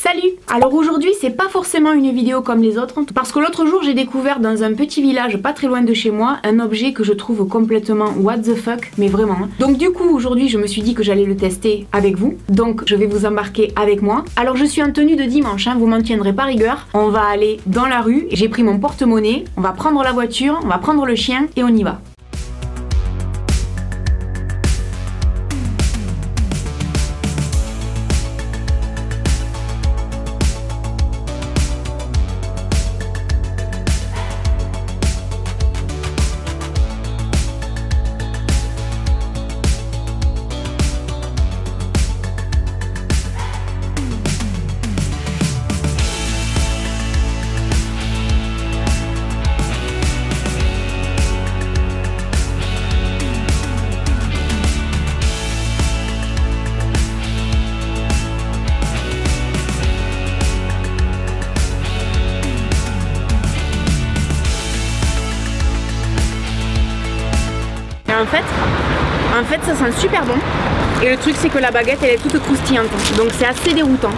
Salut! Alors aujourd'hui c'est pas forcément une vidéo comme les autres parce que l'autre jour j'ai découvert dans un petit village pas très loin de chez moi un objet que je trouve complètement what the fuck, mais vraiment. Donc du coup aujourd'hui je me suis dit que j'allais le tester avec vous, donc je vais vous embarquer avec moi. Alors je suis en tenue de dimanche, vous m'en tiendrez pas rigueur. On va aller dans la rue, j'ai pris mon porte-monnaie, on va prendre la voiture, on va prendre le chien et on y va. En fait ça sent super bon et le truc c'est que la baguette elle est toute croustillante, donc c'est assez déroutant.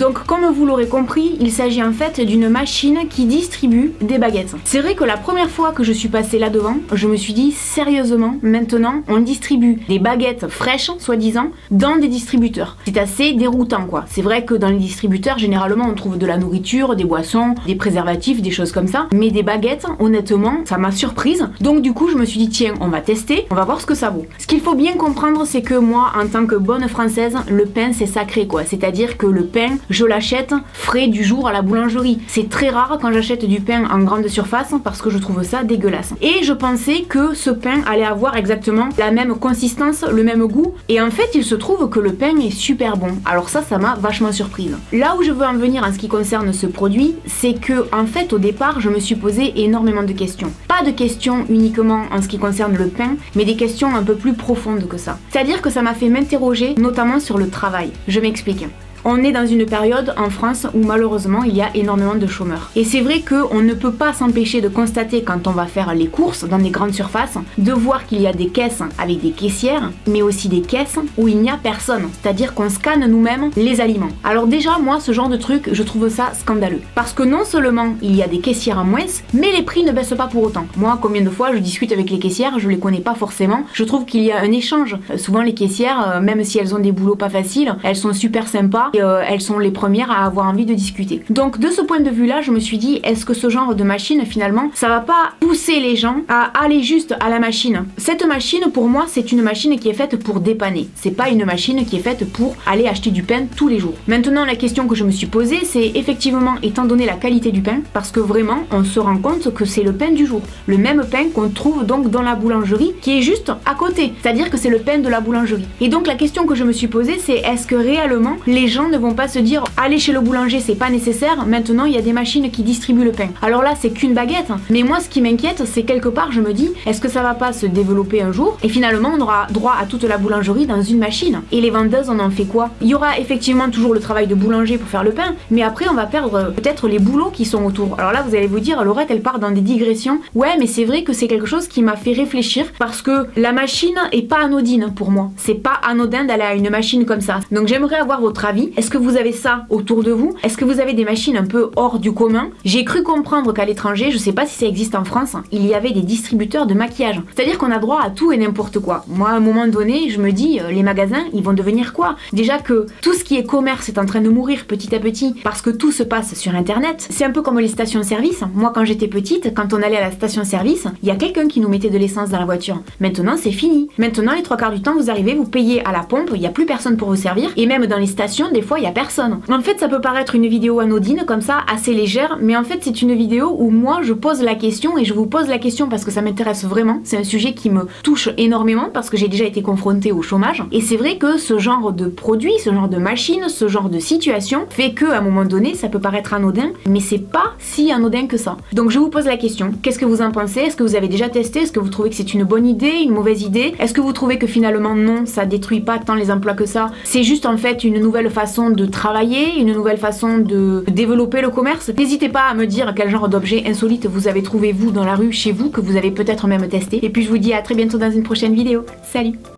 Donc comme vous l'aurez compris, il s'agit en fait d'une machine qui distribue des baguettes. C'est vrai que la première fois que je suis passée là devant, je me suis dit sérieusement, maintenant on distribue des baguettes fraîches, soi-disant, dans des distributeurs. C'est assez déroutant quoi. C'est vrai que dans les distributeurs, généralement on trouve de la nourriture, des boissons, des préservatifs, des choses comme ça. Mais des baguettes, honnêtement, ça m'a surprise. Donc du coup je me suis dit tiens, on va tester, on va voir ce que ça vaut. Ce qu'il faut bien comprendre, c'est que moi, en tant que bonne française, le pain c'est sacré quoi. C'est-à-dire que le pain, je l'achète frais du jour à la boulangerie. C'est très rare quand j'achète du pain en grande surface parce que je trouve ça dégueulasse. Et je pensais que ce pain allait avoir exactement la même consistance, le même goût. Et en fait, il se trouve que le pain est super bon. Alors ça m'a vachement surprise. Là où je veux en venir en ce qui concerne ce produit, c'est que en fait, au départ, je me suis posé énormément de questions. Pas de questions uniquement en ce qui concerne le pain, mais des questions un peu plus profondes que ça. C'est-à-dire que ça m'a fait m'interroger, notamment sur le travail. Je m'explique. On est dans une période en France où malheureusement il y a énormément de chômeurs. Et c'est vrai qu'on ne peut pas s'empêcher de constater quand on va faire les courses dans des grandes surfaces, de voir qu'il y a des caisses avec des caissières, mais aussi des caisses où il n'y a personne. C'est-à-dire qu'on scanne nous-mêmes les aliments. Alors déjà moi ce genre de truc je trouve ça scandaleux. Parce que non seulement il y a des caissières en moins, mais les prix ne baissent pas pour autant. Moi combien de fois je discute avec les caissières, je les connais pas forcément. Je trouve qu'il y a un échange. Souvent les caissières, même si elles ont des boulots pas faciles, elles sont super sympas. Et elles sont les premières à avoir envie de discuter. Donc de ce point de vue là je me suis dit est-ce que ce genre de machine finalement ça va pas pousser les gens à aller juste à la machine. Cette machine pour moi c'est une machine qui est faite pour dépanner, c'est pas une machine qui est faite pour aller acheter du pain tous les jours. Maintenant la question que je me suis posée c'est effectivement étant donné la qualité du pain, parce que vraiment on se rend compte que c'est le pain du jour, le même pain qu'on trouve donc dans la boulangerie qui est juste à côté, c'est à dire que c'est le pain de la boulangerie. Et donc la question que je me suis posée c'est est-ce que réellement les gens ne vont pas se dire aller chez le boulanger c'est pas nécessaire, maintenant il y a des machines qui distribuent le pain. Alors là c'est qu'une baguette, mais moi ce qui m'inquiète c'est quelque part je me dis est-ce que ça va pas se développer un jour et finalement on aura droit à toute la boulangerie dans une machine. Et les vendeuses on en fait quoi? Il y aura effectivement toujours le travail de boulanger pour faire le pain, mais après on va perdre peut-être les boulots qui sont autour. Alors là vous allez vous dire Laurette elle part dans des digressions. Ouais mais c'est vrai que c'est quelque chose qui m'a fait réfléchir parce que la machine est pas anodine pour moi. C'est pas anodin d'aller à une machine comme ça. Donc j'aimerais avoir votre avis. Est-ce que vous avez ça autour de vous? Est-ce que vous avez des machines un peu hors du commun? J'ai cru comprendre qu'à l'étranger, je sais pas si ça existe en France, il y avait des distributeurs de maquillage. C'est-à-dire qu'on a droit à tout et n'importe quoi. Moi, à un moment donné, je me dis, les magasins, ils vont devenir quoi? Déjà que tout ce qui est commerce est en train de mourir petit à petit parce que tout se passe sur Internet. C'est un peu comme les stations-service. Moi, quand j'étais petite, quand on allait à la station-service, il y a quelqu'un qui nous mettait de l'essence dans la voiture. Maintenant, c'est fini. Maintenant, les 3/4 du temps, vous arrivez, vous payez à la pompe, il n'y a plus personne pour vous servir. Et même dans les stations, des fois, il n'y a personne. En fait, ça peut paraître une vidéo anodine, comme ça, assez légère, mais en fait, c'est une vidéo où moi, je pose la question, et je vous pose la question parce que ça m'intéresse vraiment. C'est un sujet qui me touche énormément parce que j'ai déjà été confrontée au chômage. Et c'est vrai que ce genre de produit, ce genre de machine, ce genre de situation fait que, à un moment donné, ça peut paraître anodin, mais c'est pas si anodin que ça. Donc, je vous pose la question. Qu'est-ce que vous en pensez? Est-ce que vous avez déjà testé? Est-ce que vous trouvez que c'est une bonne idée, une mauvaise idée? Est-ce que vous trouvez que finalement, non, ça détruit pas tant les emplois que ça? C'est juste en fait une nouvelle façon de travailler, une nouvelle façon de développer le commerce. N'hésitez pas à me dire quel genre d'objet insolite vous avez trouvé vous dans la rue, chez vous, que vous avez peut-être même testé. Et puis je vous dis à très bientôt dans une prochaine vidéo. Salut!